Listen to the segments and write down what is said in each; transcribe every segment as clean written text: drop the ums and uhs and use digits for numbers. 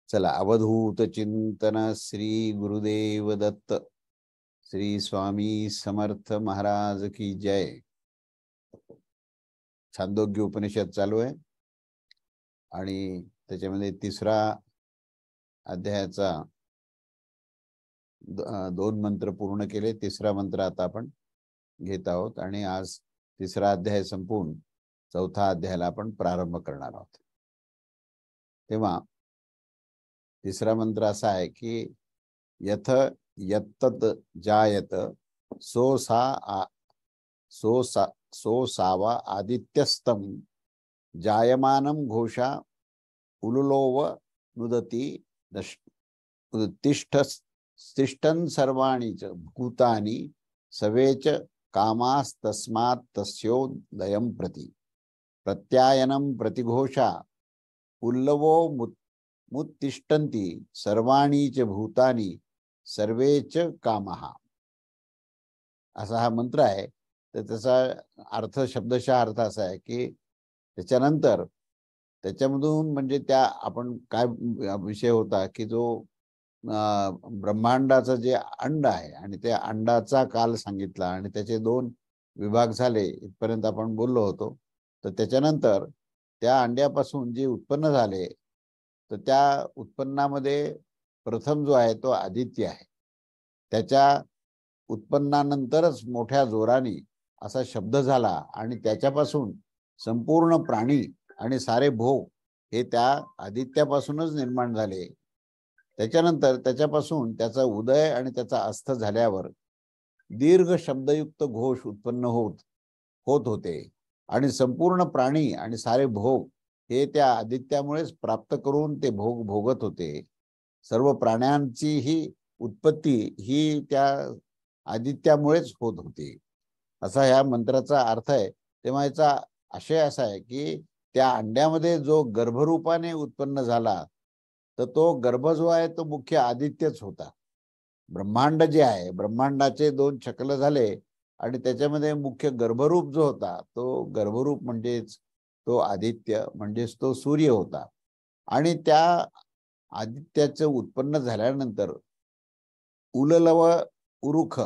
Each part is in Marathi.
चला, अवधूत चिंतन श्री गुरुदेव दत्त, श्री स्वामी समर्थ महाराज की जय। छांदोग्य उपनिषद चालू आहे आणि त्याच्यामध्ये तिसरा अध्यायाचा दोन मंत्र पूर्ण केले। तिसरा मंत्र आता आपण घेत आहोत आणि आज तिसरा अध्याय संपून चौथा अध्यायाला आपण प्रारंभ करणार आहोत। तेव्हा तिसरा मंत्र असा आहे की यथ यत्तत जायत सो सावा आदित्यस्तम जायमानं घोषा उलुलोव नुदति तिष्ठन् सर्वाणि च भूतानि सवेच कामास्तस्मात् तस्योदयं प्रति प्रत्यायनं प्रतिघोषा उल्लवो मुत्तिष्ठन्ति सर्वाणि च भूतानि सर्वे च कामः। असा हा मंत्र आहे। तर त्याचा अर्थ, शब्दशः अर्थ असा आहे की त्याच्यानंतर त्याच्यामधून म्हणजे त्या आपण काय विषय होता की जो ब्रह्मांडाचं जे अंड आहे आणि त्या अंडाचा काल सांगितला आणि त्याचे दोन विभाग झाले इथपर्यंत आपण बोललो होतो। तर त्याच्यानंतर त्या अंड्यापासून जे उत्पन्न झाले तर त्या उत्पन्नामध्ये प्रथम जो आहे तो आदित्य आहे। त्याच्या उत्पन्नानंतरच मोठ्या जोराने असा शब्द झाला आणि त्याच्यापासून संपूर्ण प्राणी आणि सारे भोग हे त्या आदित्यापासूनच निर्माण झाले। त्याच्यानंतर त्याच्यापासून त्याचा उदय आणि त्याचा अस्त झाल्यावर दीर्घ शब्दयुक्त घोष उत्पन्न होत होते आणि संपूर्ण प्राणी आणि सारे भोग हे त्या आदित्यामुळेच प्राप्त करून ते भोग भोगत होते। सर्व प्राण्यांची ही उत्पत्ती ही त्या आदित्यामुळेच होत होती, असा ह्या मंत्राचा अर्थ आहे। तेव्हा याचा आशय असा आहे की त्या अंड्यामध्ये जो गर्भरूपाने उत्पन्न झाला तर तो गर्भ जो आहे तो मुख्य आदित्यच होता। ब्रह्मांड जे आहे, ब्रह्मांडाचे दोन शकल झाले आणि त्याच्यामध्ये मुख्य गर्भरूप जो होता तो गर्भरूप म्हणजेच तो आदित्य, म्हणजेच तो सूर्य होता। आणि त्या आदित्याचं उत्पन्न झाल्यानंतर उललव उरुख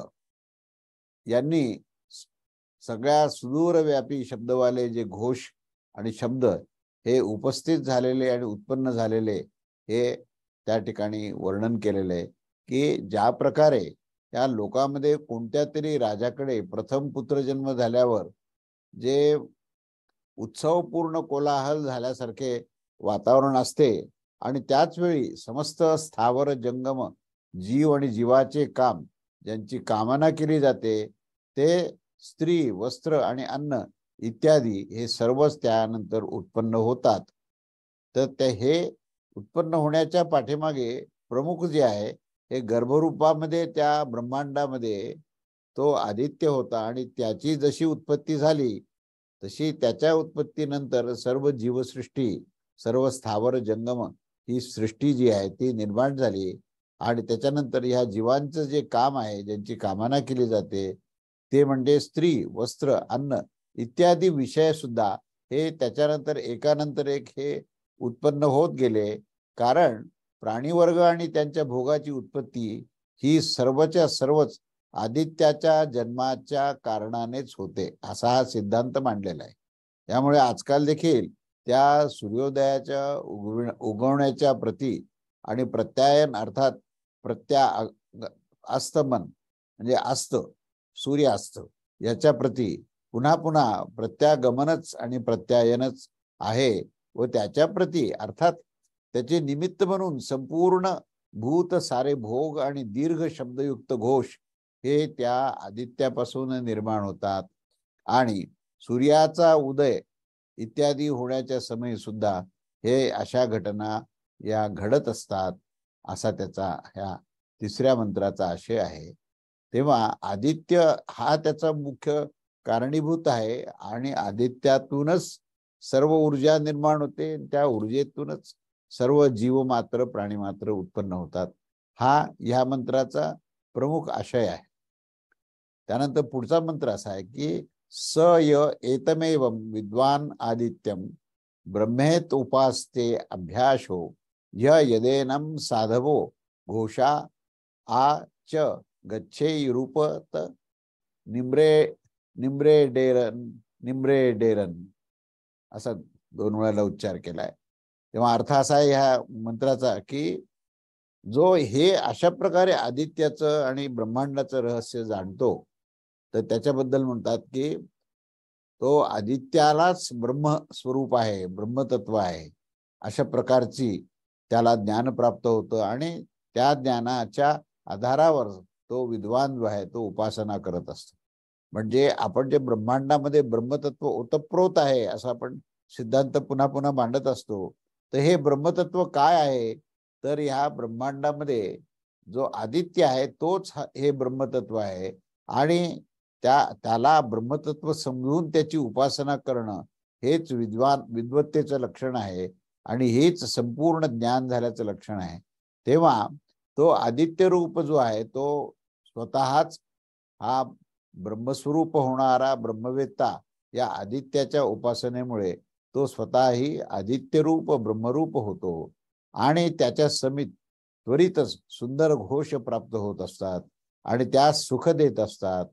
यांनी सगळ्या सुदूरव्यापी शब्दवाले जे घोष आणि शब्द हे उपस्थित झालेले आणि उत्पन्न झालेले हे त्या ठिकाणी वर्णन केलेले आहे की ज्या प्रकारे त्या लोकांमध्ये कोणत्या तरी राजाकडे प्रथम पुत्रजन्म झाल्यावर जे उत्सवपूर्ण कोलाहल झाल्यासारखे वातावरण असते आणि त्याच वेळी समस्त स्थावर जंगम जीव आणि जीवाचे काम ज्यांची कामना केली जाते ते स्त्री, वस्त्र आणि अन्न इत्यादी हे सर्वच त्यानंतर उत्पन्न होतात। तर ते हे उत्पन्न होण्याच्या पाठीमागे प्रमुख जे आहे हे गर्भरूपामध्ये त्या ब्रह्मांडामध्ये तो आदित्य होता आणि त्याची जशी उत्पत्ती झाली तशी त्याच्या उत्पत्तीनंतर सर्व जीवसृष्टी, सर्व स्थावर जंगम ही सृष्टी जी आहे ती निर्माण झाली आणि त्याच्यानंतर ह्या जीवांचं जे काम आहे, ज्यांची कामना केली जाते ते म्हणजे स्त्री, वस्त्र, अन्न इत्यादी विषय सुद्धा हे त्याच्यानंतर एकानंतर एक हे उत्पन्न होत गेले। कारण प्राणीवर्ग आणि त्यांच्या भोगाची उत्पत्ती ही सर्वच्या सर्वच आदित्याच्या जन्माच्या कारणानेच होते, असा हा सिद्धांत मांडलेला आहे। त्यामुळे आजकाल देखील त्या सूर्योदयाच्या उगवण्याच्या प्रती आणि प्रत्यायन अर्थात अस्तमन म्हणजे अस्त, सूर्यास्त याच्या प्रती पुन्हा पुन्हा प्रत्यागमनच आणि प्रत्यायनच आहे व त्याच्या प्रती अर्थात त्याचे निमित्त म्हणून संपूर्ण भूत सारे भोग आणि दीर्घ शब्दयुक्त घोष हे त्या आदित्यापासून निर्माण होतात आणि सूर्याचा उदय इत्यादी होण्याच्या समयी सुद्धा हे अशा घटना या घडत असतात, असा त्याचा ह्या तिसऱ्या मंत्राचा आशय आहे। तेव्हा आदित्य हा त्याचा मुख्य कारणीभूत आहे आणि आदित्यातूनच सर्व ऊर्जा निर्माण होते, त्या ऊर्जेतूनच सर्व जीव मात्र, प्राणी मात्र उत्पन्न होतात। हा ह्या मंत्राचा प्रमुख आशय आहे। त्यानंतर पुढचा मंत्र असा आहे की स य एतमेवं विद्वान आदित्यम ब्रह्मेत उपास्ते अभ्यासो य यदेनम साधवो घोषा आ च गच्छे रूपत निम्रे निम्रे डेरन निम्रे डेरन असा 2 वेळेला उच्चार केलाय. तेव्हा अर्थ असा आहे ह्या मंत्राचा की जो हे अशा प्रकारे आदित्याचं आणि ब्रह्मांडाचं रहस्य जाणतो तर त्याच्याबद्दल म्हणतात की तो आदित्यालाच ब्रह्म स्वरूप आहे, ब्रह्मतत्व आहे, अशा प्रकारची त्याला ज्ञान प्राप्त होतं आणि त्या ज्ञानाच्या आधारावर तो विद्वान जो आहे तो उपासना करत असतो. म्हणजे आपण जे ब्रह्मांडामध्ये ब्रह्मतत्व ओतप्रोत आहे असं आपण सिद्धांत पुन्हा पुन्हा मांडत असतो. तर हे ब्रह्मतत्व काय आहे, तर ह्या ब्रह्मांडामध्ये जो आदित्य आहे तोच हे ब्रह्मतत्व आहे आणि त्याला ब्रह्मतत्व समजून त्याची उपासना करणं हेच विद्वत्तेचं लक्षण आहे आणि हेच संपूर्ण ज्ञान झाल्याचं लक्षण आहे. तेव्हा तो आदित्य रूप जो आहे तो स्वतःच हा ब्रह्मस्वरूप होणारा ब्रह्मवेत्ता या आदित्याच्या उपासनेमुळे तो स्वतःही आदित्य रूप ब्रह्मरूप होतो आणि त्याच्या समीप त्वरितच सुंदर घोष प्राप्त होत असतात आणि त्यास सुख देत असतात,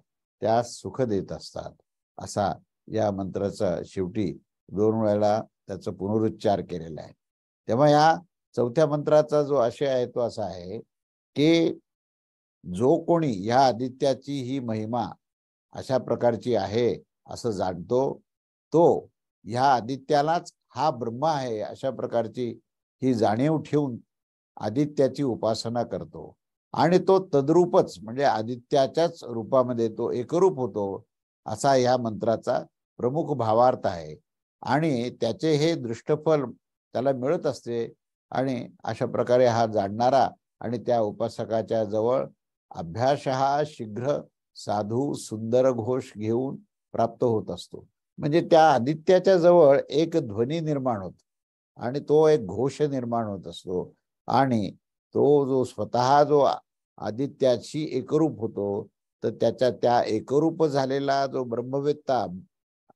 त्यास सुख देत असतात. असा या मंत्राचा शेवटी 2 वेळेला त्याचा पुनरुच्चार केलेला आहे. तेव्हा या चौथ्या मंत्राचा जो आशय आहे तो असा आहे की जो कोणी या आदित्याची ही महिमा अशा प्रकारची आहे असं जाणतो तो ह्या आदित्यालाच हा ब्रह्म आहे अशा प्रकारची ही जाणीव ठेवून आदित्याची उपासना करतो आणि तो तद्रूपच म्हणजे आदित्याच्याच रूपामध्ये तो एकरूप होतो असा ह्या मंत्राचा प्रमुख भावार्थ आहे आणि त्याचे हे दृष्टफल त्याला मिळत असते आणि अशा प्रकारे हा जाणणारा आणि त्या उपासकाच्या जवळ अभ्यासः शीघ्र साधू सुंदर घोष घेऊन प्राप्त होत असतो. म्हणजे त्या आदित्याच्या जवळ एक ध्वनी निर्माण होतो आणि तो एक घोष निर्माण होत असतो आणि तो जो स्वतः जो आदित्याशी एकरूप होतो तर त्याच्या त्या एकरूप झालेला जो ब्रह्मवेत्ता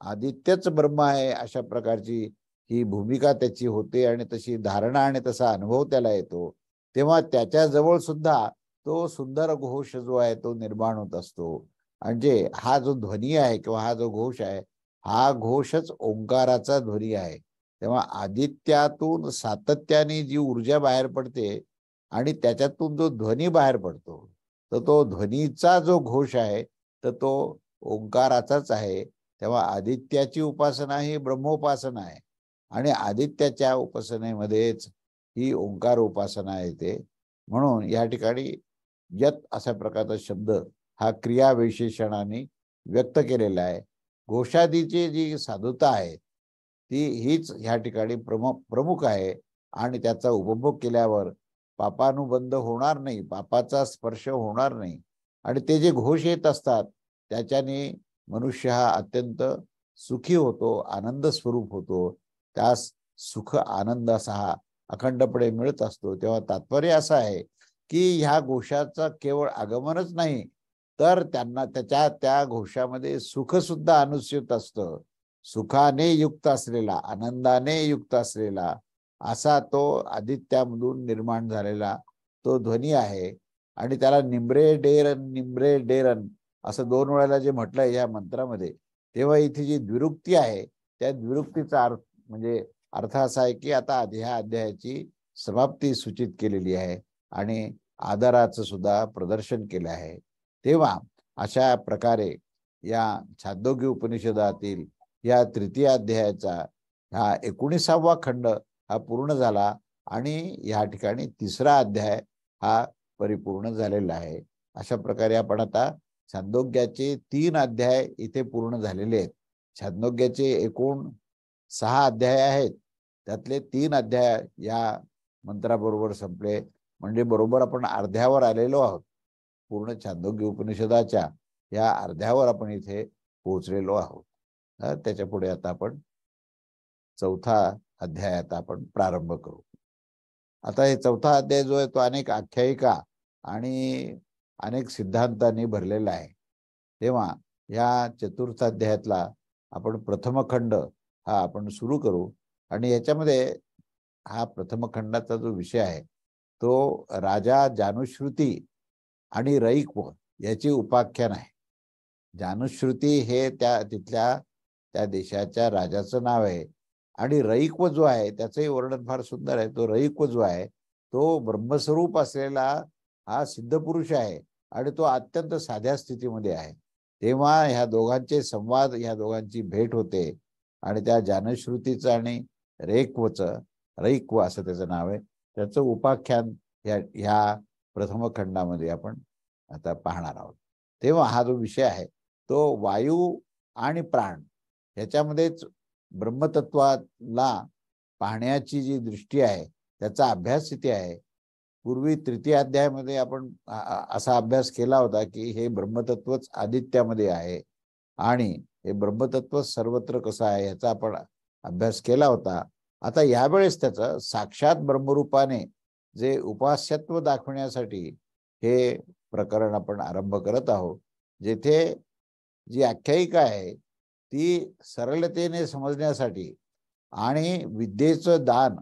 आदित्यच ब्रह्म आहे अशा प्रकारची ही भूमिका त्याची होते आणि तशी धारणा आणि तसा अनुभव त्याला येतो. तेव्हा त्याच्या जवळ सुद्धा तो सुंदर घोष जो आहे तो निर्माण होत असतो. म्हणजे हा जो ध्वनी आहे किंवा हा जो घोष आहे हा घोषच ओंकाराचा ध्वनी आहे. तेव्हा आदित्यातून सातत्याने जी ऊर्जा बाहेर पडते आणि त्याच्यातून जो ध्वनी बाहेर पडतो तर तो ध्वनीचा जो घोष आहे तर तो ओंकाराचाच आहे. तेव्हा आदित्याची उपासना ही ब्रह्मोपासना आहे आणि आदित्याच्या उपासनेमध्येच ही ओंकार उपासना येते. म्हणून या ठिकाणी यत अशा प्रकारचा शब्द हा क्रिया विशेषणाने व्यक्त केलेला आहे. घोषादीची जी साधुता आहे ती हीच ह्या ठिकाणी प्रमुख आहे आणि त्याचा उपभोग केल्यावर पापानुबंध होणार नाही, पापाचा स्पर्श होणार नाही आणि ते जे घोष येत असतात त्याच्याने मनुष्य हा अत्यंत सुखी होतो, आनंद स्वरूप होतो. त्यास सुख आनंद असा हा अखंडपणे मिळत असतो. तेव्हा तात्पर्य असं आहे की ह्या घोषाचं केवळ आगमनच नाही तर त्यांना त्या घोषामध्ये सुख सुद्धा अनुस्यूत असतं. सुखाने युक्त असलेला, आनंदाने युक्त असलेला असा तो आदित्यामधून निर्माण झालेला तो ध्वनी आहे आणि त्याला निम्रे डेरन असं 2 वेळेला जे म्हटलंय या मंत्रामध्ये तेव्हा इथे जी द्विरुक्ती आहे त्या द्विरुक्तीचा अर्थ म्हणजे अर्थ असा आहे की आता ह्या अध्यायाची समाप्ती सूचित केलेली आहे आणि आदराचं सुद्धा प्रदर्शन केलं आहे. तेव्हा अशा प्रकारे या छांदोग्य उपनिषदातील या तृतीय अध्यायाचा हा 19वा खंड हा पूर्ण झाला आणि या ठिकाणी 3रा अध्याय हा परिपूर्ण झालेला आहे. अशा प्रकारे आपण आता छांदोग्याचे 3 अध्याय इथे पूर्ण झालेले आहेत. छांदोग्याचे एकूण 6 अध्याय आहेत, त्यातले 3 अध्याय या मंत्राबरोबर संपले म्हणजे बरोबर आपण अर्ध्यावर आलेलो आहोत. पूर्ण छांदोग्य उपनिषदाच्या या अर्ध्यावर आपण इथे पोहोचलेलो आहोत. त्याच्या पुढे आता आपण 4था अध्यायात आपण प्रारंभ करू. आता हे 4था अध्याय जो आहे तो अनेक आख्यायिका आणि अनेक सिद्धांतांनी भरलेला आहे. तेव्हा या चतुर्थ अध्यायातला आपण प्रथम खंड हा आपण सुरू करू आणि याच्यामध्ये हा प्रथम खंडाचा जो विषय आहे तो राजा जानुश्रुती आणि रईक्व याची उपाख्यान आहे. जानुश्रुती हे तिथल्या त्या देशाच्या राजाचं नाव आहे आणि रईक्व जो आहे त्याचंही वर्णन फार सुंदर आहे. तो रईक्व जो आहे तो ब्रह्मस्वरूप असलेला हा सिद्ध पुरुष आहे आणि तो अत्यंत साध्या स्थितीमध्ये आहे. तेव्हा ह्या दोघांचे संवाद, ह्या दोघांची भेट होते आणि त्या जानश्रुतीचं आणि रईक्व असं त्याचं नाव आहे, त्याचं उपाख्यान ह्या प्रथम खंडामध्ये आपण आता पाहणार आहोत. तेव्हा हा जो विषय आहे तो वायू आणि प्राण ह्याच्यामध्येच ब्रह्मतत्वाला पाहण्याची जी दृष्टी आहे त्याचा अभ्यास इथे आहे. पूर्वी तृतीय अध्यायामध्ये आपण असा अभ्यास केला होता की हे ब्रह्मतत्वच आदित्यामध्ये आहे आणि हे ब्रह्मतत्व सर्वत्र कसं आहे याचा आपण अभ्यास केला होता. आता यावेळेस त्याचं साक्षात ब्रह्मरूपाने जे उपास्यत्व दाखवण्यासाठी हे प्रकरण आपण आरंभ करत आहोत. जेथे जी आख्यायिका आहे ती सरळतेने समजण्यासाठी आणि विद्येचं दान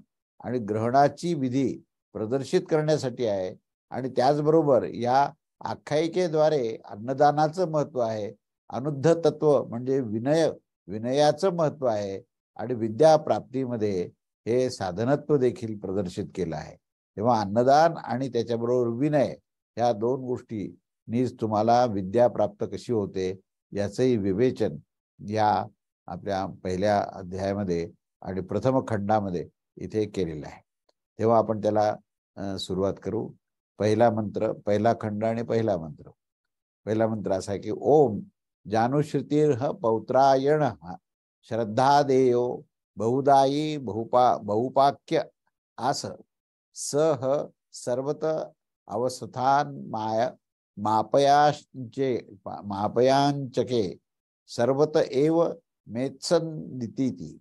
आणि ग्रहणाची विधी प्रदर्शित करण्यासाठी आहे आणि त्याचबरोबर या आख्यायिकेद्वारे अन्नदानाचं महत्व आहे, अनुद्ध तत्व म्हणजे विनयाचं महत्व आहे आणि विद्या प्राप्तीमध्ये हे साधनत्व देखील प्रदर्शित केलं आहे. तेव्हा अन्नदान आणि त्याच्याबरोबर विनय ह्या दोन गोष्टींनीच तुम्हाला विद्या प्राप्त कशी होते याचंही विवेचन या आपल्या पहिल्या अध्यायामध्ये आणि प्रथम खंडामध्ये इथे केलेलं आहे. तेव्हा आपण त्याला सुरुवात करू. पहिला मंत्र, पहिला खंड आणि पहिला मंत्र. पहिला मंत्र असा आहे की ओम जानुश्रुतीर्ह पौत्रायण श्रद्धा देयो बहुदायी बहुपाक्य आस सह सर्वत अवस्थान मापयांचके सर्वत एव मेत्संदिती.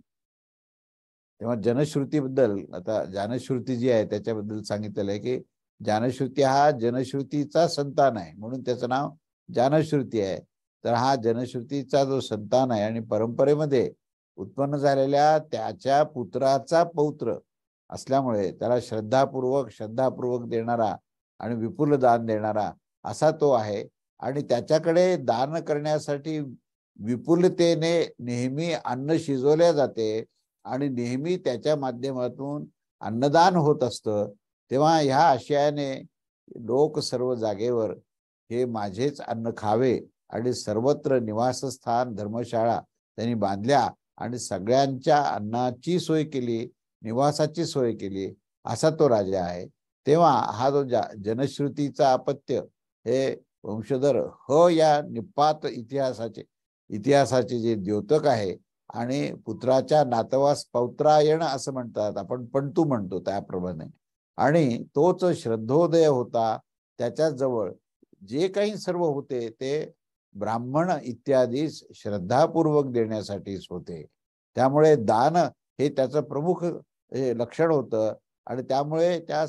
तेव्हा जनश्रुतीबद्दल आता जानश्रुती जी आहे त्याच्याबद्दल सांगितलेलं आहे की जानश्रुती हा जनश्रुतीचा संतान आहे म्हणून त्याचं नाव जानश्रुती आहे. तर हा जनश्रुतीचा जो संतान आहे आणि परंपरेमध्ये उत्पन्न झालेल्या त्याच्या पुत्राचा पौत्र असल्यामुळे त्याला श्रद्धापूर्वक देणारा आणि विपुल दान देणारा असा तो आहे आणि त्याच्याकडे दान करण्यासाठी विपुलतेने नेहमी अन्न शिजवले जाते आणि नेहमी त्याच्या माध्यमातून अन्नदान होत असतं. तेव्हा ह्या आशयाने लोक सर्व जागेवर हे माझेच अन्न खावे आणि सर्वत्र निवासस्थान धर्मशाळा त्यांनी बांधल्या आणि सगळ्यांच्या अन्नाची सोय केली, निवासाची सोय केली असा तो राजा आहे. तेव्हा हा जो जनश्रुतीचा अपत्य हे वंशधर या निपात इतिहासाचे जे द्योतक आहे आणि पुत्राच्या नातवास पौत्रायण असं म्हणतात, आपण पंतू म्हणतो त्याप्रमाणे, आणि तोच श्रद्धोदय होता. त्याच्या जवळ जे काही सर्व होते ते ब्राह्मण इत्यादी श्रद्धापूर्वक देण्यासाठीच होते. त्यामुळे दान हे त्याचं प्रमुख लक्षण होतं आणि त्यामुळे त्या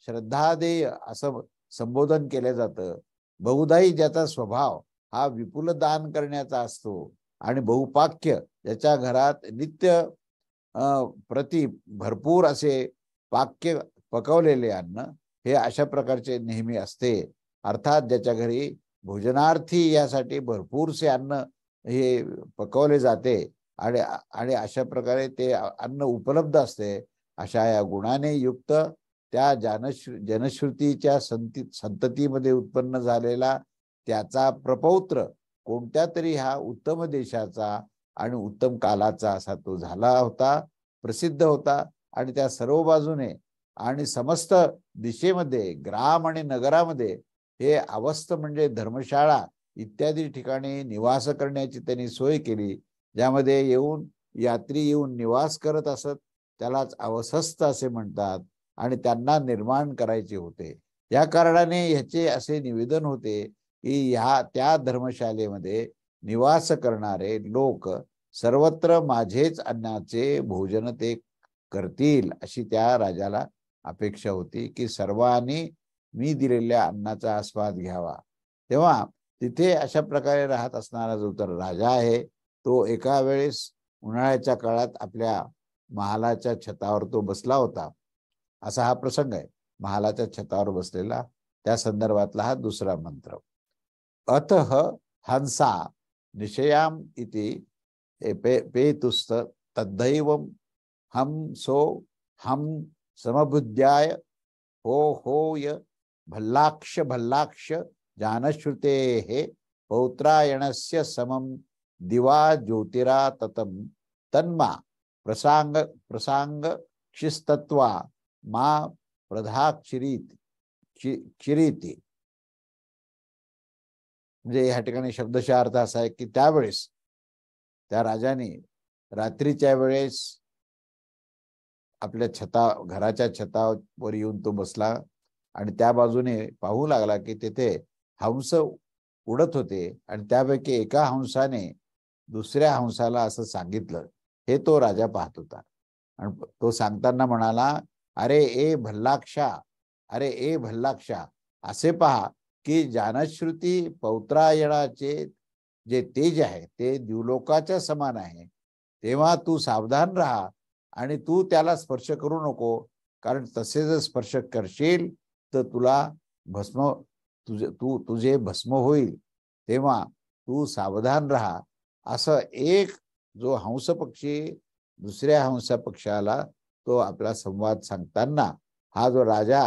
श्रद्धादेय असं संबोधन केलं जातं. बहुधाई ज्याचा स्वभाव हा विपुल दान करण्याचा असतो आणि बहुपाक्य ज्याच्या घरात नित्य प्रति भरपूर असे पाक्य पकवलेले अन्न हे अशा प्रकारचे नेहमी असते. अर्थात ज्याच्या घरी भोजनार्थी यासाठी भरपूरसे अन्न हे पकवले जाते आणि अशा प्रकारे ते अन्न उपलब्ध असते, अशा या गुणाने युक्त त्या जनश्रुतीच्या संततीमध्ये उत्पन्न झालेला त्याचा प्रपौत्र कोणत्या तरी हा उत्तम देशाचा आणि उत्तम कालाचा असा तो झाला होता, प्रसिद्ध होता आणि त्या सर्व बाजूने आणि समस्त दिशेमध्ये ग्राम आणि नगरामध्ये हे अवस्थ म्हणजे धर्मशाळा इत्यादी ठिकाणी निवास करण्याची त्यांनी सोय केली, ज्यामध्ये यात्री येऊन निवास करत असत. त्यालाच अवसस्त असे म्हणतात आणि त्यांना निर्माण करायचे होते. या कारणाने ह्याचे असे निवेदन होते की त्या धर्मशालेमध्ये निवास करणारे लोक सर्वत्र माझेच अन्नाचे भोजन ते करतील अशी त्या राजाला अपेक्षा होती की सर्वांनी मी दिलेल्या अन्नाचा आस्वाद घ्यावा. तेव्हा तिथे अशा प्रकारे राहत असणारा जो तर राजा आहे तो एका वेळेस उन्हाळ्याच्या काळात आपल्या महालाच्या छतावर तो बसला होता, असा हा प्रसंग आहे. महालाच्या छतावर बसलेला, त्या संदर्भातला हा दुसरा मंत्र. अतः हंसा निशयाम इति पेतुस्त तद्दैवम हंसो हम समबुद्ध्याय हो होय भल्लाक्ष भल्लाक्ष जानश्रुतेः पौत्रायणस्य समम दिवा ज्योतिरा ततम तन्मा प्रसांग प्रसांग क्षिस्तत्वा मा प्रधाक्षिरीति क्षिरीति. म्हणजे या ठिकाणी शब्दशः अर्थ असा आहे की त्यावेळेस त्या राजाने रात्रीच्या वेळेस आपल्या घराच्या छतावर येऊन तो बसला आणि त्या बाजूने पाहू लागला की तिथे हंस उडत होते आणि त्यापैकी एका हंसाने दुसऱ्या हंसाला असं सांगितलं. हे तो राजा पाहत होता आणि तो सांगताना म्हणाला, अरे ए भल्लाक्षा, अरे ए भल्लाक्षा, असे पहा की जानश्रुती पौत्रायणाचे जे तेज आहे ते द्युलोकाच्या समान आहे. तेव्हा तू सावधान राहा आणि तू त्याला स्पर्श करू नको, कारण तसे जर स्पर्श करशील तर तुला भस्म तुझे भस्म होईल. तेव्हा तू सावधान राहा. असं एक जो हंस पक्षी दुसऱ्या हंस पक्षाला तो आपला संवाद सांगताना हा जो राजा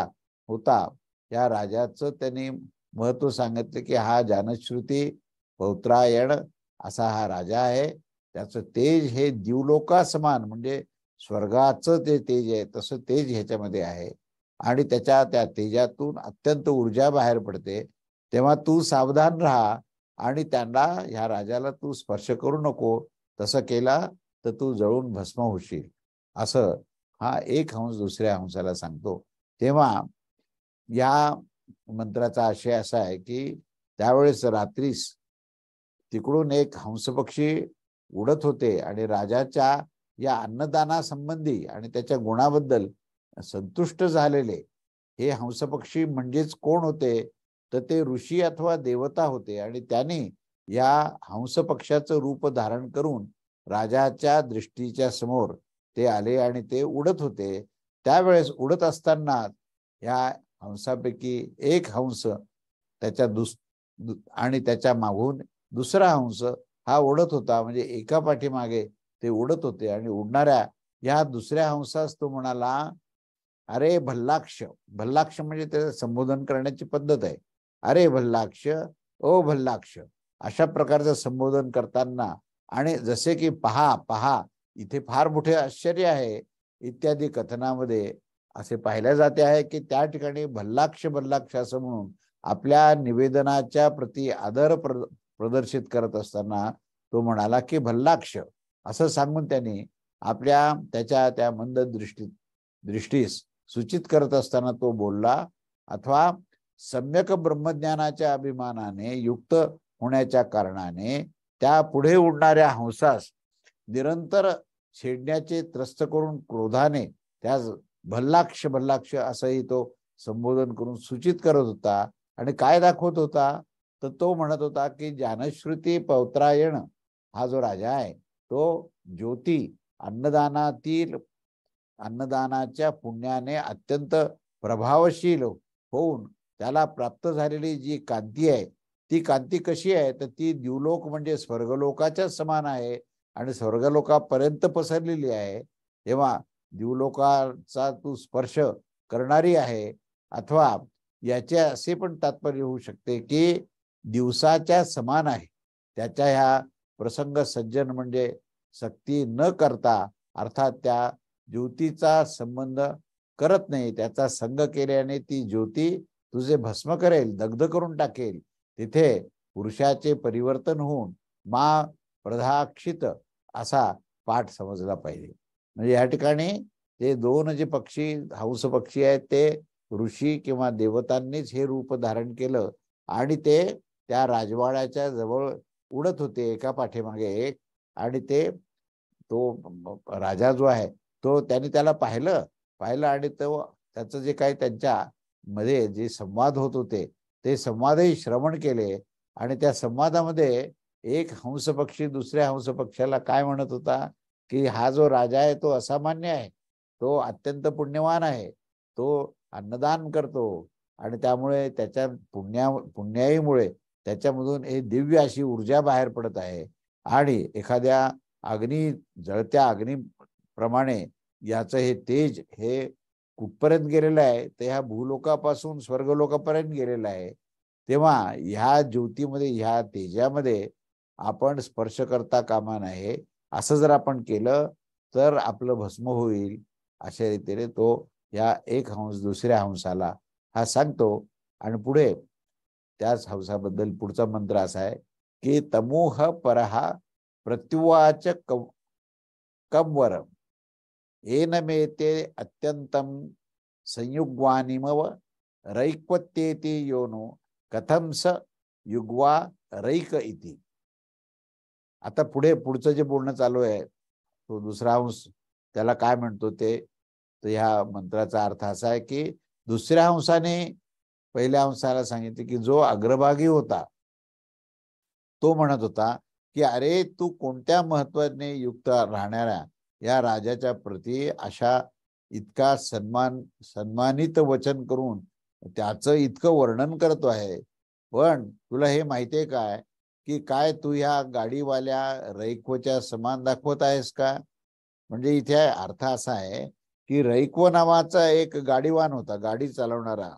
होता, या राजाचं त्यांनी महत्व सांगितलं की हा जानश्रुती पौत्रायण असा हा राजा आहे. त्याचं तेज हे द्युलोका समान, म्हणजे स्वर्गाचं ते तेज आहे तसं तेज ह्याच्यामध्ये आहे आणि त्या तेजातून अत्यंत ऊर्जा बाहेर पडते. तेव्हा तू सावधान राहा आणि त्यांना, ह्या राजाला तू स्पर्श करू नको. तसं केला तर तू जळून भस्म होशील. असं हा एक हंस दुसऱ्या हंसाला सांगतो. तेव्हा या मंत्राचा आशय असा आहे की त्यावेळेस रात्रीस तिकडून एक हंसपक्षी उडत होते आणि राजाच्या या अन्नदानासंबंधी आणि त्याच्या गुणाबद्दल संतुष्ट झालेले हे हंसपक्षी म्हणजेच कोण होते, तर ते ऋषी अथवा देवता होते. आणि त्यांनी या हंसपक्षाचं रूप धारण करून राजाच्या दृष्टीच्या समोर ते आले आणि ते उडत होते. त्यावेळेस उडत असताना या हंसापैकी एक हंस त्याच्या आणि त्याच्या मागून दुसरा हंस हा उडत होता. म्हणजे एका पाठीमागे ते उडत होते आणि उडणाऱ्या या दुसऱ्या हंसास तो म्हणाला, अरे भल्लाक्ष. भल्लाक्ष म्हणजे त्याचं संबोधन करण्याची पद्धत आहे. अरे भल्लाक्ष, ओ भल्लाक्ष, अशा प्रकारचं संबोधन करताना. आणि जसे की पहा पहा, इथे फार मोठे आश्चर्य आहे इत्यादी कथनामध्ये असे पाहिल्या जाते आहे की त्या ठिकाणी भल्लाक्ष भल्लाक्ष असं म्हणून आपल्या निवेदनाच्या प्रती आदर प्रदर्शित करत असताना तो म्हणाला की भल्लाक्ष असं सांगून त्यांनी आपल्या त्याच्या त्या मंद दृष्टीस सूचित करत असताना तो बोलला. अथवा सम्यक ब्रह्मज्ञानाच्या अभिमानाने युक्त होण्याच्या कारणाने त्या पुढे उडणाऱ्या हंसास निरंतर छेडण्याचे त्रस्त करून क्रोधाने त्या भल्लाक्ष भल्लाक्ष असंही तो संबोधन करून सूचित करत होता. आणि काय दाखवत होता, तर तो म्हणत होता की जानश्रुती पौत्रायण हा जो राजा आहे तो ज्योती अन्नदानाच्या पुण्याने अत्यंत प्रभावशील होऊन त्याला प्राप्त झालेली जी कांती आहे ती कांती कशी आहे, तर ती द्युलोक म्हणजे स्वर्गलोकाच्या समान आहे आणि स्वर्गलोकापर्यंत पसरलेली आहे. तेव्हा द्युलोकाचा तू स्पर्श करणारी आहे. अथवा याचे असे पण तात्पर्य होऊ शकते की दिवसाच्या समान आहे. त्याच्या ह्या प्रसंग सज्जन म्हणजे सक्ती न करता, अर्थात त्या ज्योतीचा संबंध करत नाही, त्याचा संग केल्याने ती ज्योती तुझे भस्म करेल, दग्ध करून टाकेल. तिथे पुरुषाचे परिवर्तन होऊन मा प्रधाक्षित असा पाठ समजला पाहिजे. म्हणजे या ठिकाणी ते दोन जे पक्षी हंस पक्षी आहेत ते ऋषी किंवा देवतांनीच हे रूप धारण केलं आणि ते त्या राजवाड्याच्या जवळ उडत होते एका पाठीमागे एक. आणि तो राजा जो आहे तो त्यांनी त्याला पाहिलं आणि तो त्याचं जे काही त्यांच्या मध्ये जे संवाद होत होते ते संवादही श्रवण केले. आणि त्या संवादामध्ये एक हंस पक्षी दुसऱ्या हंस पक्षाला काय म्हणत होता, की हा जो राजा आहे तो असामान्य आहे, तो अत्यंत पुण्यवान आहे, तो अन्नदान करतो आणि त्यामुळे त्याच्या पुण्याईमुळे त्याच्यामधून एक दिव्य अशी ऊर्जा बाहेर पडत आहे आणि एखाद्या जळत्या अग्नीप्रमाणे याचं हे तेज हे कुठपर्यंत गेलेलं आहे, तर ह्या भूलोकापासून स्वर्गलोकापर्यंत गेलेलं आहे. तेव्हा ह्या ज्योतीमध्ये, ह्या तेजामध्ये आपण स्पर्श करता कामा नये. असं जर आपण केलं तर आपलं भस्म होईल. अशा रीतीने तो या एक हंस दुसऱ्या हंसाला हा सांगतो आणि पुढे त्याच हंसाबद्दल पुढचा मंत्र असा आहे की तमोह परहा प्रत्युवाच कमवर येन मेते अत्यंतम संयुग्वानिमव रैक्वत्येति योनो कथम स युग्वा रैक इति. आता पुढचं जे बोलणं चालू आहे तो दुसरा हंस त्याला काय म्हणतो ते, तर ह्या मंत्राचा अर्थ असा आहे की दुसऱ्या हंसाने पहिल्या हंसाला सांगितले की जो अग्रभागी होता तो म्हणत होता की अरे तू कोणत्या महत्वाने युक्त राहणाऱ्या या राजाच्या प्रती अशा इतका सन्मानित वचन करून त्याचं इतकं वर्णन करतो आहे, पण तुला हे माहितीये काय की काय तू ह्या गाडीवाल्या रैक्वच्या समान दाखवत आहेस का. म्हणजे इथे अर्थ असा आहे की रैक्व नावाचा एक गाडीवान होता, गाडी चालवणारा,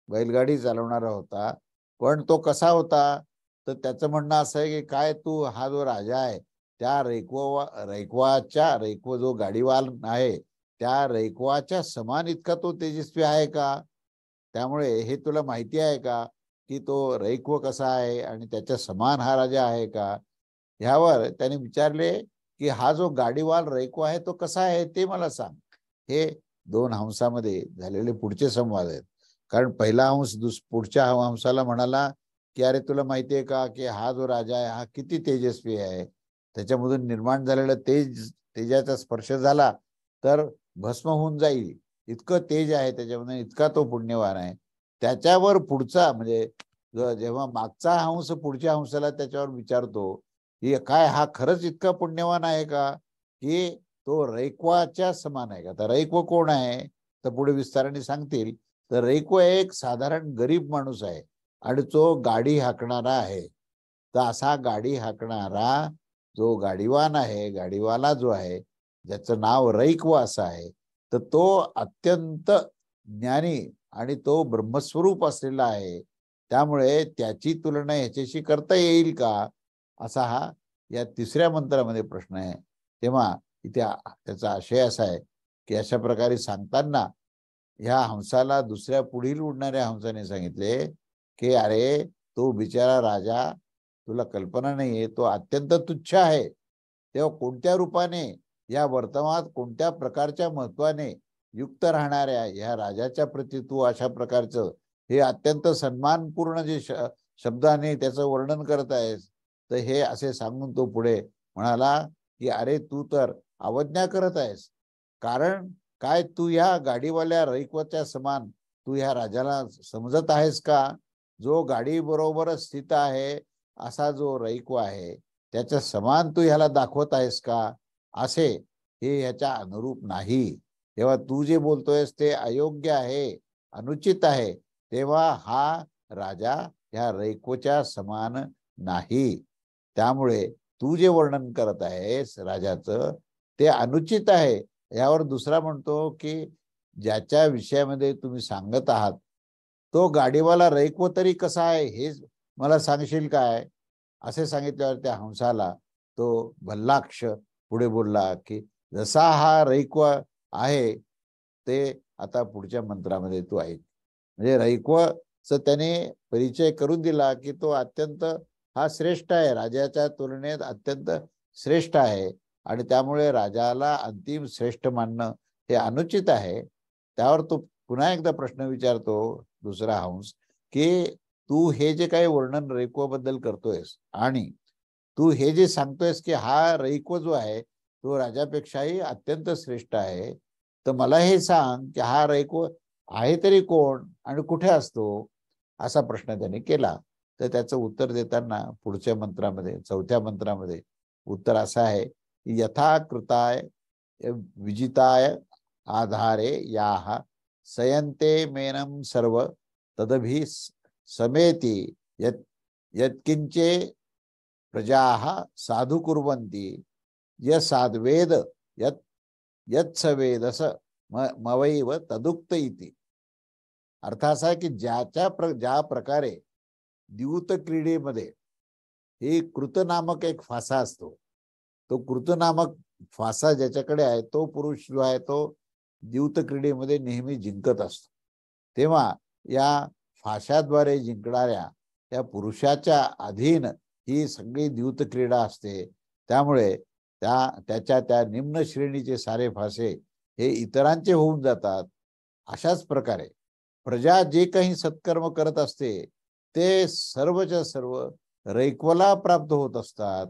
बैलगाडी चालवणारा होता. पण तो कसा होता, तर त्याचं म्हणणं असं आहे की काय तू हा जो राजा आहे त्या रैक्व जो गाडीवाल आहे त्या रैक्वाच्या समान इतका तो तेजस्वी आहे का. त्यामुळे हे तुला माहिती आहे का की तो रैक्व कसा आहे आणि त्याच्या समान हा राजा आहे का. ह्यावर त्याने विचारले की हा जो गाडीवाल रैक्व आहे तो कसा आहे ते मला सांग. हे दोन हंसामध्ये झालेले पुढचे संवाद आहेत. कारण पहिला हंस पुढच्या हंसाला म्हणाला की अरे तुला माहितीये का की हा जो राजा आहे हा किती तेजस्वी आहे, त्याच्यामधून निर्माण झालेलं तेजाचा स्पर्श झाला तर भस्म होऊन जाईल, इतकं तेज आहे त्याच्यामध्ये, इतका तो पुण्यवान आहे. त्याच्यावर पुढचा म्हणजे जेव्हा मागचा हंस पुढच्या हंसाला त्याच्यावर विचारतो की काय हा खरंच इतका पुण्यवान आहे का की तो रैक्वाच्या समान आहे का. तर रैक्व कोण आहे तर पुढे विस्ताराने सांगतील. तर रैक्व एक साधारण गरीब माणूस आहे आणि तो गाडी हाकणारा आहे. तर असा गाडी हाकणारा जो गाडीवान आहे, गाडीवाला जो आहे ज्याचं नाव रैक्व असं आहे, तर तो अत्यंत ज्ञानी आणि तो ब्रह्मस्वरूप असलेला आहे. त्यामुळे त्याची तुलना ह्याच्याशी करता येईल का, असा हा या तिसऱ्या मंत्रामध्ये प्रश्न आहे. तेव्हा इथे त्याचा आशय असा आहे की अशा प्रकारे सांगताना ह्या हंसाला दुसऱ्या पुढील उडणाऱ्या हंसाने सांगितले की अरे तो बिचारा राजा, तुला कल्पना नाहीये, तो अत्यंत तुच्छ आहे. तेव्हा कोणत्या रूपाने या वर्तमानात कोणत्या प्रकारच्या महत्वाने युक्त राहणाऱ्या ह्या राजाच्या प्रती तू अशा प्रकारचं हे अत्यंत सन्मानपूर्ण जे शब्दाने त्याचं वर्णन करत आहेस, तर हे असे सांगून तो पुढे म्हणाला की अरे तू तर अवज्ञा करत आहेस. कारण काय तू या गाडीवाल्या रैक्वाच्या समान तू ह्या राजाला समजत आहेस का. जो गाडी बरोबरच स्थित आहे असा जो रैक्व आहे त्याच्या समान तू ह्याला दाखवत आहेस का, असे हे ह्याच्या अनुरूप नाही. तेव्हा तू जे बोलतोयस ते अयोग्य आहे, अनुचित आहे. तेव्हा हा राजा ह्या रैक्वच्या समान नाही. त्यामुळे तू जे वर्णन करत आहेस राजाचं ते अनुचित आहे. यावर दुसरा म्हणतो की ज्याच्या विषयामध्ये तुम्ही सांगत आहात तो गाडीवाला रैक्व तरी कसा आहे हे मला सांगशील काय. असे सांगितल्यावर त्या हंसाला तो भल्लाक्ष पुढे बोलला की जसा हा रैक्व आहे ते आता पुढच्या मंत्रामध्ये तू ऐक. म्हणजे रैक्वच त्याने परिचय करून दिला की तो अत्यंत हा श्रेष्ठ आहे, राजाच्या तुलनेत अत्यंत श्रेष्ठ आहे आणि त्यामुळे राजाला अंतिम श्रेष्ठ मानणं हे अनुचित आहे. त्यावर तो पुन्हा एकदा प्रश्न विचारतो दुसरा हंस की तू हे जे काही वर्णन रैक्वाबद्दल करतोयस आणि तू हे जे सांगतोयस की हा रैक्व जो आहे तो राजापेक्षाही अत्यंत श्रेष्ठ आहे, तर मला हे सांग की हा रैक्व आहे तरी कोण आणि कुठे असतो, असा प्रश्न त्याने केला. तर त्याचं उत्तर देताना पुढच्या मंत्रामध्ये चौथ्या मंत्रामध्ये उत्तर असं आहे यथा कृताय विजिताय आधारे याः सयन्ते मेनं सर्व तदभि समेति यत् यत्किंचे प्रजाः साधु कुर्वन्ति यसाद्वेद यत् यत्सवेदस मवैव तदुक्त इति. अर्थ असा आहे की ज्या प्रकारे द्यूत क्रीडेमध्ये हे कृत नामक एक फासा असतो, तो कृत नामक फासा ज्याच्याकडे आहे तो पुरुष जो आहे तो द्यूत क्रीडेमध्ये नेहमी जिंकत असतो. तेव्हा या फाशाद्वारे जिंकणाऱ्या त्या पुरुषाच्या अधीन ही सगळी द्यूत क्रीडा असते. त्यामुळे त्याच्या त्या निम्न श्रेणीचे सारे फासे हे इतरांचे होऊन जातात. अशाच प्रकारे प्रजा जे काही सत्कर्म करत असते ते सर्वच्या सर्व रैक्वला प्राप्त होत असतात.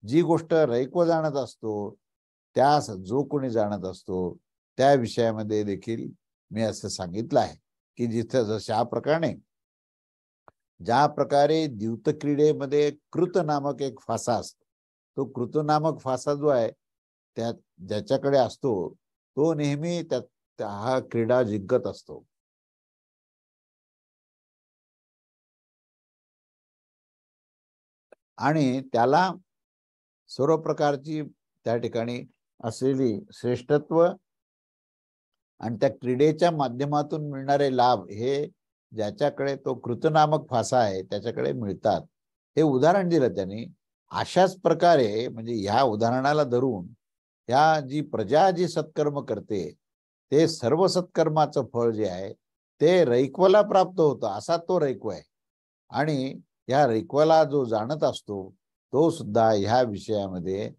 जी गोष्ट रैक्व जाणत असतो त्यास जो कोणी जाणत असतो त्या विषयामध्ये देखील मी असं सांगितलं आहे की जिथे ज्या प्रकारे द्यूत क्रीडेमध्ये कृत नामक एक फासा असतो, तो कृत नामक फासा जो आहे त्या ज्याच्याकडे असतो तो नेहमी हा क्रीडा जिंकत असतो. आणि त्याला सर्व प्रकारची त्या ठिकाणी असलेली श्रेष्ठत्व आणि त्या क्रीडेच्या माध्यमातून मिळणारे लाभ हे ज्याच्याकडे तो कृतनामक फासा आहे त्याच्याकडे मिळतात. हे उदाहरण दिलं त्यांनी. अशाच प्रकारे म्हणजे ह्या उदाहरणाला धरून ह्या जी प्रजा जी सत्कर्म करते ते सर्व सत्कर्माचं फळ जे आहे ते रैक्वला प्राप्त होतं, असा तो रैक्व आहे. आणि या रैक्वला जो जाणत असतो तो सुद्धा ह्या विषयामध्ये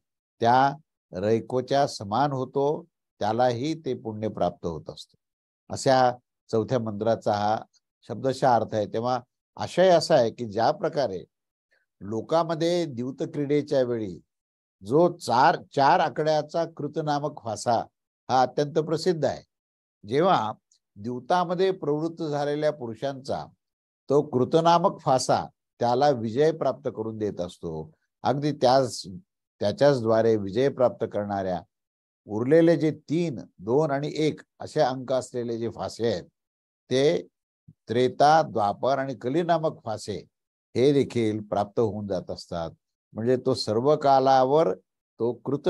त्या रैक्वच्या समान होतो, त्यालाही ते पुण्य प्राप्त होत असतं. अशा चौथ्या मंत्राचा हा शब्दशः अर्थ आहे. तेव्हा आशय असा आहे की ज्या प्रकारे लोकांमध्ये द्यूत क्रीडेच्या वेळी जो चार आकड्याचा कृत नामक फासा हा अत्यंत प्रसिद्ध आहे. जेव्हा द्यूतामध्ये प्रवृत्त झालेल्या पुरुषांचा तो कृतनामक फासा त्याला विजय प्राप्त करून देत असतो. अगदी त्याच्याच द्वारे विजय प्राप्त करणाऱ्या उरलेले जे 3, 2 आणि 1 असे अंक असलेले जे फासे आहेत ते त्रेता, द्वापर आणि कली नामक फासे हे देखील प्राप्त होऊन जात असतात. म्हणजे तो सर्व कालावर तो कृत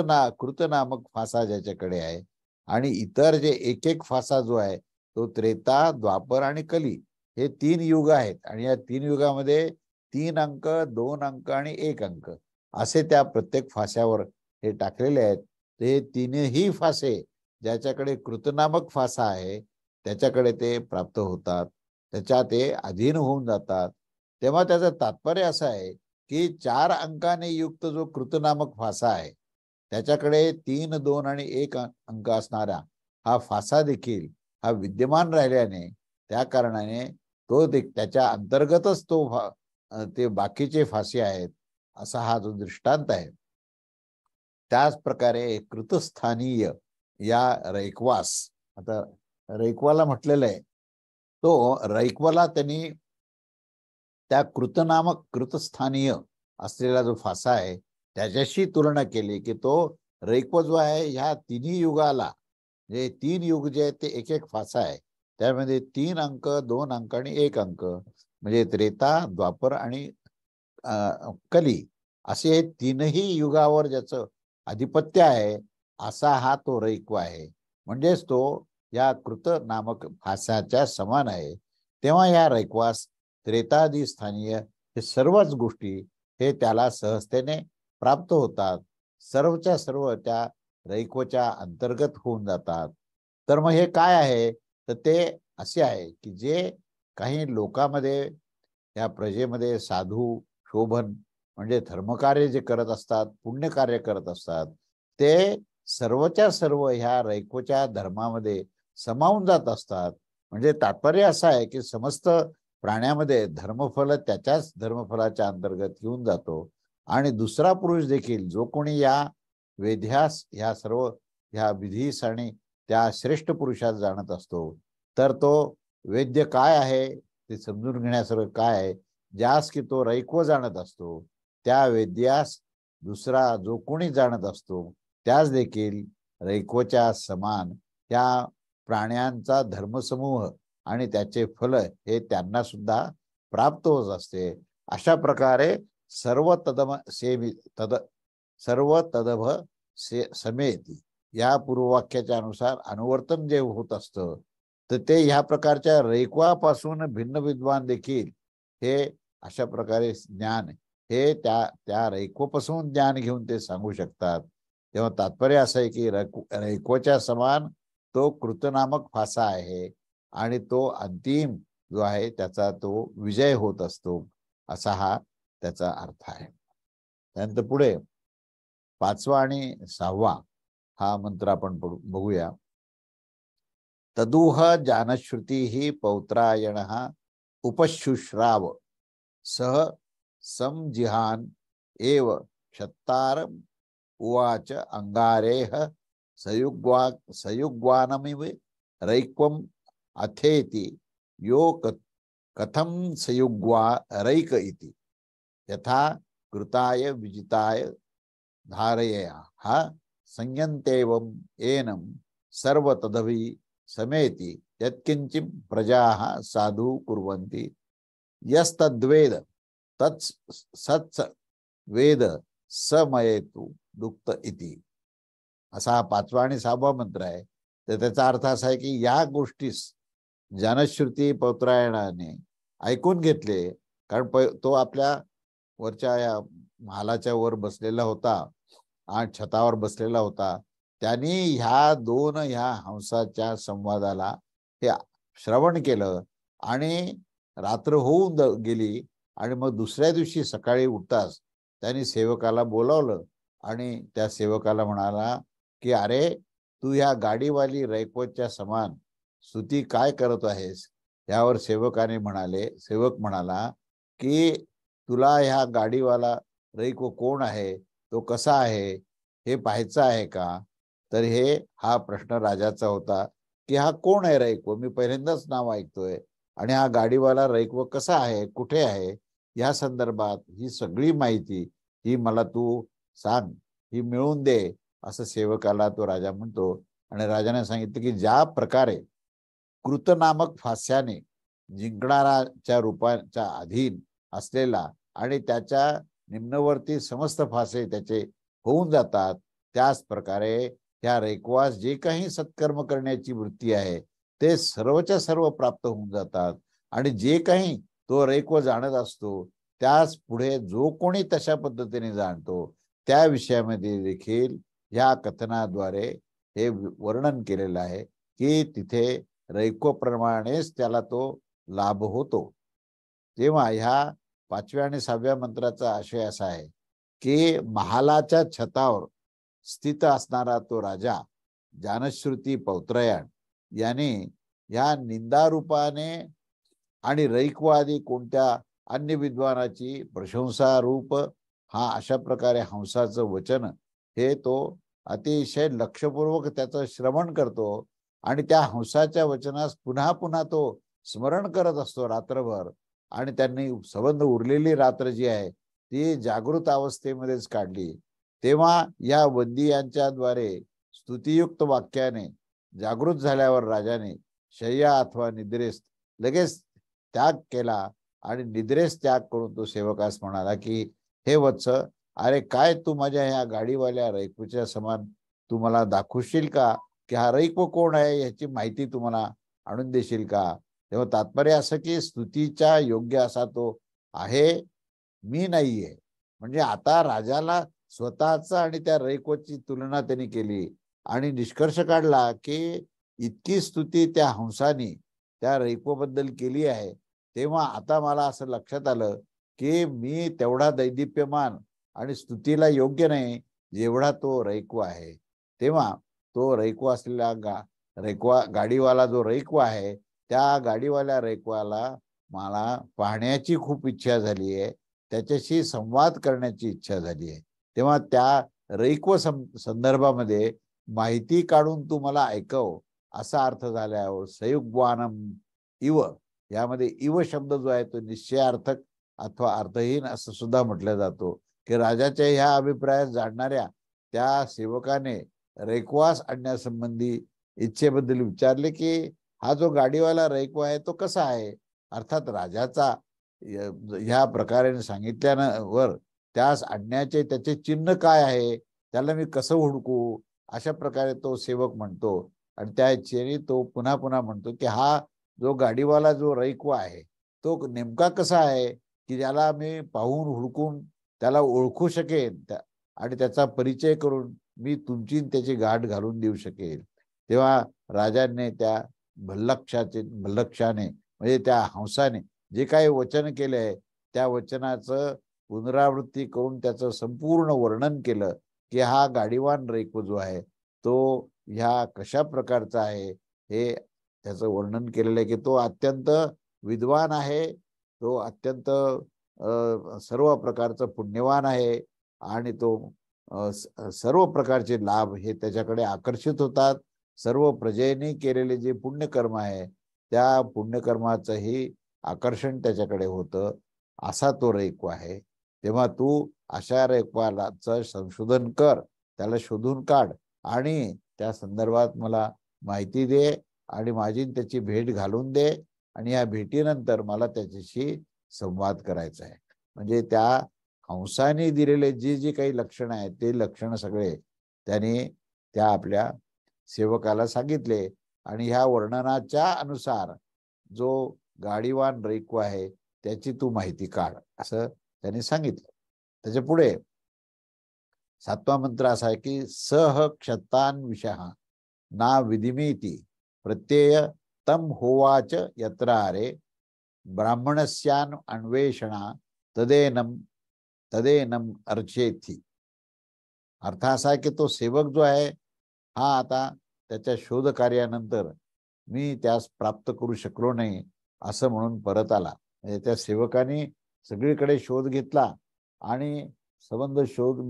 नामक फासा ज्याच्याकडे आहे आणि इतर जे एक फासा जो आहे तो त्रेता, द्वापर आणि कली हे 3 युग आहेत. आणि या 3 युगामध्ये 3 अंक, 2 अंक आणि 1 अंक असे त्या प्रत्येक फास्यावर हे टाकलेले आहेत. ते तीनही फासे ज्याच्याकडे कृतनामक फासा आहे त्याच्याकडे ते प्राप्त होतात, त्याच्या ते अधीन होऊन जातात. तेव्हा त्याचं तात्पर्य असं आहे की 4 अंकाने युक्त जो कृतनामक फासा आहे त्याच्याकडे 3, 2 आणि 1 अंक असणारा हा फासा देखील हा विद्यमान राहिल्याने त्या कारणाने तो त्याच्या अंतर्गतच ते बाकीचे फासे आहेत असा हा जो दृष्टांत आहे. त्याच प्रकारे कृतस्थानीय या रैक्वास, आता रैक्वाला म्हटलेलं आहे तो रैक्वाला त्यांनी त्या कृतस्थानीय असलेला जो फासा आहे त्याच्याशी तुलना केली की तो रैक्व जो आहे ह्या तिन्ही युगाला जे 3 युग जे आहेत ते एक फासा आहे. त्यामध्ये 3 अंक, 2 अंक आणि 1 अंक म्हणजे त्रेता, द्वापर आणि कली असे हे तीनही युगावर ज्याचं आधिपत्य आहे असा हा तो रैक्व आहे. म्हणजेच तो या कृत नामक फासाच्या समान आहे. तेव्हा या रैक्वास त्रेतादी स्थानीय हे सर्वच गोष्टी हे त्याला सहजतेने प्राप्त होतात. सर्वच्या सर्व त्या रैक्वच्या अंतर्गत होऊन जातात. तर मग हे काय आहे तर ते असे आहे की जे काही लोकांमध्ये या प्रजेमध्ये साधू शोभन म्हणजे धर्मकार्य जे करत असतात, पुण्यकार्य करत असतात ते सर्वच्या सर्व ह्या रैक्वच्या धर्मामध्ये समावून जात असतात. म्हणजे तात्पर्य असं आहे की समस्त प्राण्यामध्ये धर्मफल त्याच्याच धर्मफलाच्या अंतर्गत येऊन जातो. आणि दुसरा पुरुष देखील जो कोणी या वेद्यास ह्या सर्व ह्या विधीस आणि त्या श्रेष्ठ पुरुषात जाणत असतो तर तो वेद्य काय आहे ते समजून घेण्यासारखं काय आहे, ज्यास की तो रैक्व जाणत असतो त्या वेद्यास दुसरा जो कोणी जाणत असतो त्यास देखील रैक्वच्या समान त्या प्राण्यांचा धर्मसमूह आणि त्याचे फल हे त्यांना सुद्धा प्राप्त होत असते. अशा प्रकारे सर्व तदम सेमी तद सर्व तदभ समेती या पूर्ववाक्याच्या अनुसार अनुवर्तन जे होत असतं तर ते ह्या प्रकारच्या रैक्वापासून भिन्न विद्वान देखील हे अशा प्रकारे ज्ञान हे त्या रैक्वापासून ज्ञान घेऊन ते सांगू शकतात. तेव्हा तात्पर्य असं आहे की रैक्वाच्या समान तो कृतनामक फासा आहे आणि तो अंतिम जो आहे त्याचा तो विजय होत असतो, असा हा त्याचा अर्थ आहे. त्यानंतर पुढे 5वा आणि 6वा हा मंत्र आपण बघूया. तदुह जानश्रुती ही पौत्रायण उपशुश्राव सह समजिहान एव क्षत्तार उवाच अंगारेह सयुग्वानमिव रैक्वम अथेति यो कथम सयुग्वा रैक इति यथा कृताय विजिताय धारयया हा संयन्तेवम एनम सर्व तदभि समेति यत्किंचिं प्रजाः साधु कुर्वन्ति यस्तद्वेद तत्सत्स वेद समयेतु दुक्त इति. असा हा 5वा आणि 6वा मंत्र आहे. तर त्याचा अर्थ असा आहे की या गोष्टीस जनश्रुती पौत्रायणाने ऐकून घेतले, कारण तो आपल्या वरच्या या महालाच्या वर बसलेला होता आणि छतावर बसलेला होता. त्यांनी ह्या हंसाच्या संवादाला हे श्रवण केलं आणि रात्र होऊन गेली आणि मग दुसऱ्या दिवशी सकाळी उठताच त्यांनी सेवकाला बोलावलं आणि त्या सेवकाला म्हणाला की अरे तू ह्या गाडीवाली रैक्वच्या समान स्तुती काय करत आहेस. यावर सेवक म्हणाला की तुला ह्या गाडीवाला रैक्व कोण आहे, तो कसा आहे हे पाहायचं आहे का. तर हा प्रश्न राजाचा होता की हा कोण आहे रैक्व, मी पहिल्यांदाच नाव ऐकतोय आणि हा गाडीवाला रैक्व कसा आहे, कुठे आहे, या संदर्भात ही सगळी माहिती ही मला तू सांग, ही मिळवून दे, असं सेवकाला तो राजा म्हणतो. आणि राजाने सांगितलं की ज्या प्रकारे कृतनामक फास्याने जिंकणाराच्या रूपाच्या अधीन असलेला आणि त्याच्या निम्नवर्ती समस्त फासे त्याचे होऊन जातात, त्याच प्रकारे त्या रैक्वास जे काही सत्कर्म करण्याची वृत्ती आहे ते सर्वच्या सर्व प्राप्त होऊन जातात. आणि जे काही तो रैक्व जाणत असतो त्याच पुढे जो कोणी तशा पद्धतीने जाणतो त्या विषयामध्ये देखील या कथनाद्वारे हे वर्णन केलेलं आहे की तिथे रैक्वप्रमाणेच त्याला तो लाभ होतो. तेव्हा ह्या 5व्या आणि 6व्या मंत्राचा आशय असा आहे की महालाच्या छतावर स्थित असणारा तो राजा जानश्रुती पौत्रयाण याने या निंदारूपाने आणि रैक्वादी कोणत्या अन्य विद्वानाची प्रशंसा रूप हा अशा प्रकारे हंसाचं वचन हे तो अतिशय लक्षपूर्वक त्याचं श्रवण करतो आणि त्या हंसाच्या वचनास पुन्हा पुन्हा तो स्मरण करत असतो रात्रभर. आणि त्यांनी संबंध उरलेली रात्र जी आहे ती जागृत अवस्थेमध्येच काढली. तेव्हा या वंदियांच्या द्वारे स्तुतियुक्त वाक्याने जागृत झाल्यावर राजाने शय्या अथवा निद्रेस लगेच त्याग केला आणि निद्रेस त्याग करून तो सेवकास म्हणाला की हे वत्स, अरे काय तू माझ्या ह्या गाडीवाल्या रैक्वच्या समान तू मला दाखवशील का की हा रैक्व कोण आहे, याची माहिती तुम्हाला आणून देशील का. तेव्हा तात्पर्य असं की स्तुतीच्या योग्य असा तो आहे, मी नाहीये. म्हणजे आता राजाला स्वतःचा आणि त्या रैक्वची तुलना त्यांनी केली आणि निष्कर्ष काढला की इतकी स्तुती त्या हंसानी त्या रैक्वबद्दल केली आहे. तेव्हा आता मला असं लक्षात आलं की मी तेवढा दैदिप्यमान आणि स्तुतीला योग्य नाही जेवढा तो रैक्व आहे. तेव्हा तो रैक्व असलेला गाडीवाला जो रैक्व आहे त्या गाडीवाल्या रैक्वाला मला पाहण्याची खूप इच्छा झाली आहे, त्याच्याशी संवाद करण्याची इच्छा झाली आहे. तेव्हा त्या रैक्व संदर्भामध्ये माहिती काढून तू मला ऐकव असा अर्थ झाल्यावर संयुग्वानम इव, यामध्ये इव शब्द जो आहे तो निश्चयार्थक अथवा अर्थहीन असं सुद्धा म्हटलं जातो की राजाच्या ह्या अभिप्रायात जाणणाऱ्या त्या सेवकाने रैकवास आणण्यासंबंधी इच्छेबद्दल विचारले की हा जो गाडीवाला रैकवा आहे तो कसा आहे. अर्थात राजाचा ह्या प्रकारे सांगितल्यावर त्यास आणण्याचे त्याचे चिन्ह काय आहे, त्याला मी कसं हुडकू, अशा प्रकारे तो सेवक म्हणतो. आणि त्या इच्छेने तो पुन्हा पुन्हा म्हणतो की हा जो गाडीवाला जो रैकवा आहे तो नेमका कसा आहे की ज्याला मी पाहून हुडकून त्याला ओळखू शकेन आणि त्याचा परिचय करून मी तुमची त्याची गाठ घालून देऊ शकेल. तेव्हा राजाने त्या भल्लक्षाने म्हणजे त्या हंसाने जे काही वचन केले आहे त्या वचनाचं पुनरावृत्ती करून त्याचं संपूर्ण वर्णन केलं की हा गाडीवान रैकवा जो आहे तो ह्या कशा प्रकारचा आहे हे त्याचं वर्णन केलेलं आहे की तो अत्यंत विद्वान आहे, तो अत्यंत सर्व प्रकारचं पुण्यवान आहे आणि तो सर्व प्रकारचे लाभ हे त्याच्याकडे आकर्षित होतात. सर्व प्रजेने केलेले जे पुण्यकर्म आहे त्या पुण्यकर्माचंही आकर्षण त्याच्याकडे होतं, असा तो रैकवा आहे. तेव्हा तू अशा रैकवालाचं संशोधन कर, त्याला शोधून काढ आणि त्या संदर्भात मला माहिती दे आणि माझी त्याची भेट घालून दे आणि या भेटीनंतर मला त्याच्याशी संवाद करायचा आहे. म्हणजे त्या हंसाने दिलेले जे जे काही लक्षण आहेत ते लक्षण सगळे त्याने त्या आपल्या सेवकाला सांगितले आणि ह्या वर्णनाच्या अनुसार जो गाडीवान रैकवा आहे त्याची तू माहिती काढ असं त्यांनी सांगितलं. त्याच्या पुढे 7वा मंत्र असा आहे की सह क्षतान विषः ना विधिमेती प्रत्यय तम होवाच यत्र आरे ब्राह्मणस्यान अन्वेषणा तदेनम तदेनम अर्चेथी. अर्थ असा आहे की तो सेवक जो आहे हा आता त्याच्या शोध कार्यानंतर मी त्यास प्राप्त करू शकलो नाही असं म्हणून परत आला. म्हणजे त्या सेवकाने सगळीकडे शोध घेतला आणि संबंध शोध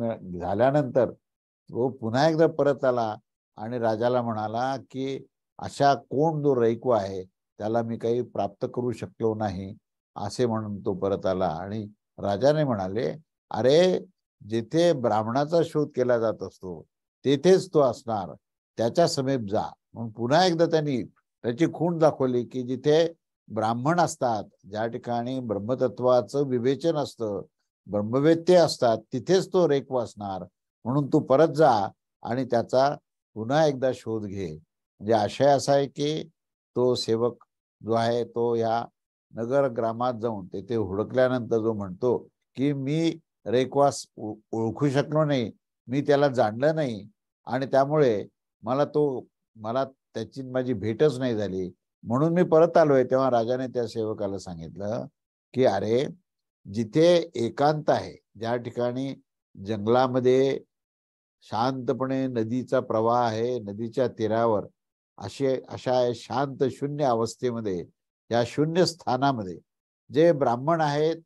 झाल्यानंतर तो पुन्हा एकदा परत आला आणि राजाला म्हणाला की अशा कोण जो रैकवा आहे त्याला मी काही प्राप्त करू शकलो नाही असे म्हणून तो परत आला. आणि राजाने म्हणाले अरे जिथे ब्राह्मणाचा शोध केला जात असतो तेथेच तो असणार, त्याच्या समीप जा. म्हणून पुन्हा एकदा त्यांनी त्याची खूण दाखवली की जिथे ब्राह्मण असतात, ज्या ठिकाणी ब्रह्मतत्वाचं विवेचन असतं, ब्रह्मवेत्ते असतात, तिथेच तो रैकवा असणार. म्हणून तू परत जा आणि त्याचा पुन्हा एकदा शोध घे. म्हणजे आशय असा आहे की तो सेवक जो आहे तो या नगर ग्रामात जाऊन तेथे हुडकल्यानंतर जो म्हणतो की मी रैकवास ओळखू शकलो नाही, मी त्याला जाणलं नाही आणि त्यामुळे मला त्याची माझी भेटच नाही झाली म्हणून मी परत आलोय. तेव्हा राजाने त्या सेवकाला सांगितलं की अरे जिथे एकांत आहे, ज्या ठिकाणी जंगलामध्ये शांतपणे नदीचा प्रवाह आहे, नदीच्या तीरावर अशा शांत शून्य अवस्थेमध्ये या शून्य स्थानामध्ये जे ब्राह्मण आहेत,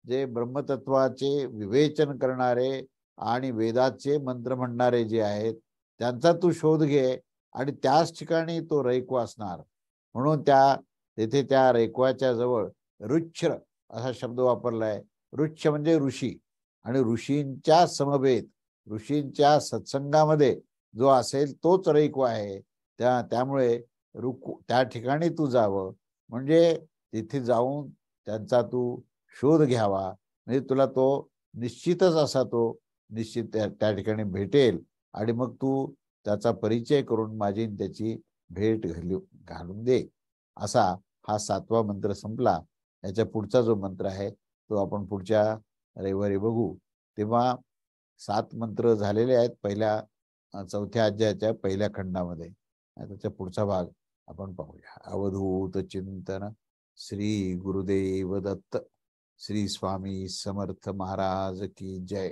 जे ब्रह्मतत्वाचे विवेचन करणारे आणि वेदाचे मंत्र म्हणणारे जे आहेत त्यांचा तू शोध घे आणि त्याच ठिकाणी तो रैकवा असणार. म्हणून तेथे त्या रैकवाच्या जवळ रुच्छ असा शब्द वापरलाय. रुच्छ म्हणजे ऋषी आणि ऋषींच्या समवेत ऋषींच्या सत्संगामध्ये जो असेल तोच रैकवा आहे. त्यामुळे त्या ठिकाणी तू जावं म्हणजे तिथे जाऊन त्यांचा तू शोध घ्यावा. म्हणजे तुला तो निश्चितच असा तो निश्चित त्या ठिकाणी भेटेल आणि मग तू त्याचा परिचय करून माझी त्याची भेट घालून दे. असा हा 7वा मंत्र संपला. याच्या पुढचा जो मंत्र आहे तो आपण पुढच्या रविवारी बघू. तेव्हा 7 मंत्र झालेले आहेत पहिल्या 4थ्या अध्यायाच्या पहिल्या खंडामध्ये. त्याचा पुढचा भाग आपण पाहूया. अवधूत चिंतन. श्री गुरुदेव दत्त. श्री स्वामी समर्थ महाराज की जय.